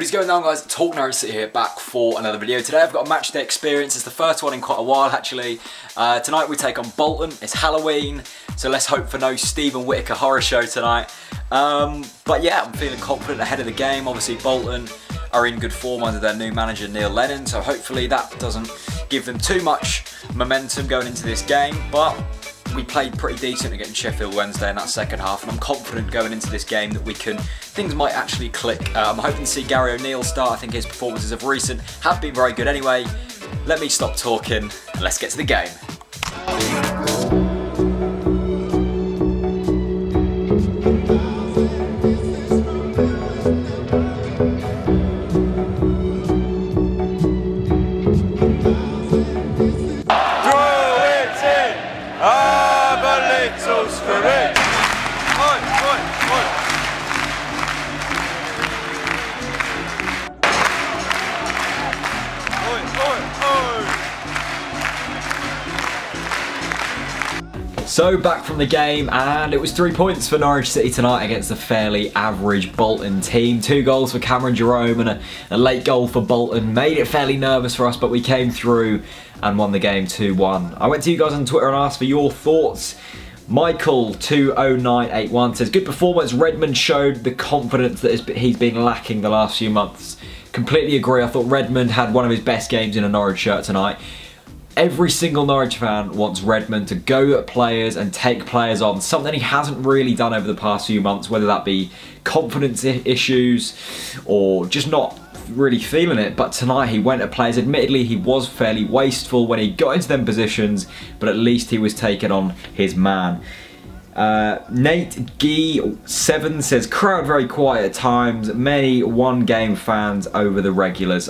What is going on, guys? TalkNorwichCity here, back for another video. Today I've got a match day experience. It's the first one in quite a while, actually. Tonight we take on Bolton. It's Halloween, so let's hope for no Stephen Whittaker horror show tonight. But yeah, I'm feeling confident ahead of the game. Obviously Bolton are in good form under their new manager Neil Lennon, so hopefully that doesn't give them too much momentum going into this game. But we played pretty decent against Sheffield Wednesday in that second half, and I'm confident going into this game that things might actually click. I'm hoping to see Gary O'Neill start. I think his performances of recent have been very good anyway. Let me stop talking and let's get to the game. So back from the game, and it was 3 points for Norwich City tonight against a fairly average Bolton team. 2 goals for Cameron Jerome and a late goal for Bolton. Made it fairly nervous for us, but we came through and won the game 2-1. I went to you guys on Twitter and asked for your thoughts. Michael20981 says, good performance. Redmond showed the confidence that he's been lacking the last few months. Completely agree. I thought Redmond had one of his best games in a Norwich shirt tonight. Every single Norwich fan wants Redmond to go at players and take players on, something he hasn't really done over the past few months, whether that be confidence issues or just not really feeling it. But tonight he went at players. Admittedly, he was fairly wasteful when he got into them positions, but at least he was taking on his man. Nate Gee 7 says, crowd very quiet at times, many one-game fans over the regulars.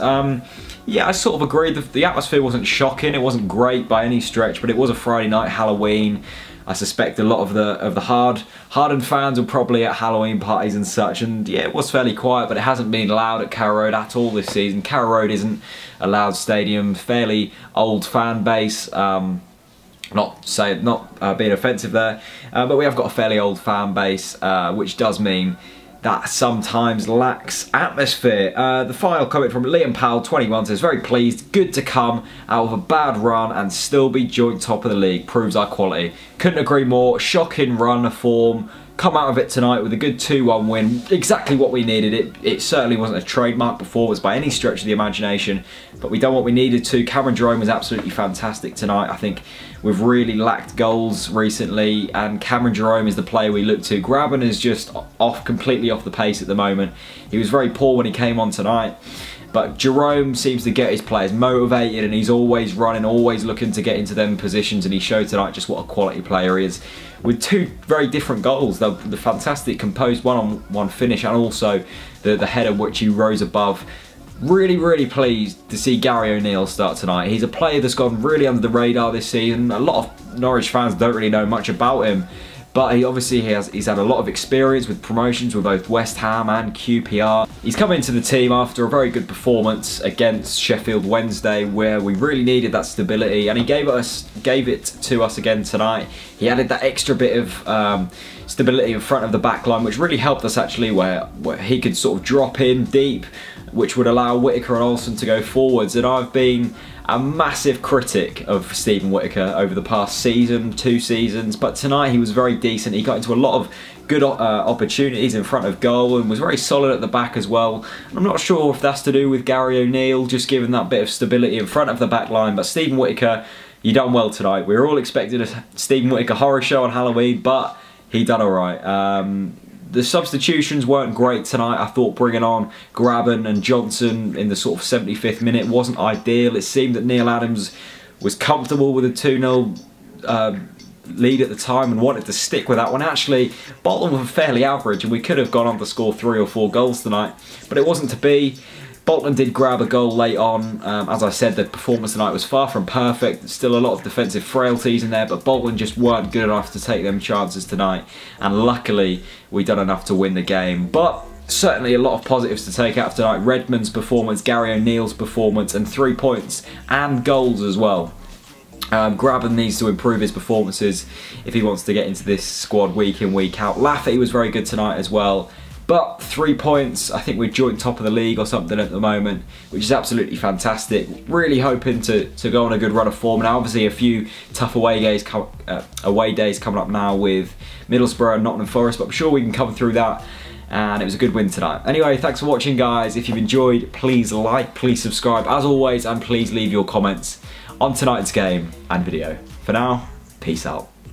Yeah, I sort of agree. The atmosphere wasn't shocking. It wasn't great by any stretch, but it was a Friday night, Halloween. I suspect a lot of the hardened fans were probably at Halloween parties and such, and yeah, it was fairly quiet, but it hasn't been loud at Carrow Road at all this season. Carrow Road isn't a loud stadium, fairly old fan base. Not being offensive there, but we have got a fairly old fan base, which does mean that sometimes lacks atmosphere. The final comment from Liam Powell 21 says, very pleased, good to come out of a bad run and still be joint top of the league, proves our quality. Couldn't agree more. Shocking run of form, come out of it tonight with a good 2-1 win, exactly what we needed. It certainly wasn't a trademark performance by any stretch of the imagination, but we done what we needed to. Cameron Jerome was absolutely fantastic tonight. I think we've really lacked goals recently, and Cameron Jerome is the player we look to. Graben is just completely off the pace at the moment. He was very poor when he came on tonight, but Jerome seems to get his players motivated, and he's always running, always looking to get into them positions, and he showed tonight just what a quality player he is. With 2 very different goals, the fantastic composed one-on-one finish, and also the header which he rose above. Really, really pleased to see Gary O'Neill start tonight. He's a player that's gone really under the radar this season. A lot of Norwich fans don't really know much about him, but he's had a lot of experience with promotions with both West Ham and QPR. He's come into the team after a very good performance against Sheffield Wednesday, where we really needed that stability, and he gave it to us again tonight. He added that extra bit of stability in front of the back line, which really helped us actually, where he could sort of drop in deep, which would allow Whittaker and Olsen to go forwards. And I've been a massive critic of Stephen Whittaker over the past season, 2 seasons, but tonight he was very decent. He got into a lot of good opportunities in front of goal and was very solid at the back as well. I'm not sure if that's to do with Gary O'Neill just giving that bit of stability in front of the back line, but Stephen Whittaker, you done well tonight. We were all expecting a Stephen Whittaker horror show on Halloween, but he done alright. The substitutions weren't great tonight. I thought bringing on Graben and Johnson in the sort of 75th minute wasn't ideal. It seemed that Neil Adams was comfortable with a 2-0 lead at the time and wanted to stick with that one. Actually, Bolton were fairly average and we could have gone on to score 3 or 4 goals tonight, but it wasn't to be. Bolton did grab a goal late on. As I said, the performance tonight was far from perfect. Still a lot of defensive frailties in there, but Bolton just weren't good enough to take them chances tonight. And luckily, we done enough to win the game. But certainly a lot of positives to take out of tonight. Redmond's performance, Gary O'Neill's performance, and 3 points and goals as well. Graben needs to improve his performances if he wants to get into this squad week in, week out. Lafferty was very good tonight as well. But 3 points, I think we're joint top of the league or something at the moment, which is absolutely fantastic. Really hoping to go on a good run of form. Now obviously a few tough away days coming up now with Middlesbrough and Nottingham Forest, but I'm sure we can come through that. And it was a good win tonight. Anyway, thanks for watching, guys. If you've enjoyed, please like, please subscribe as always, and please leave your comments on tonight's game and video. For now, peace out.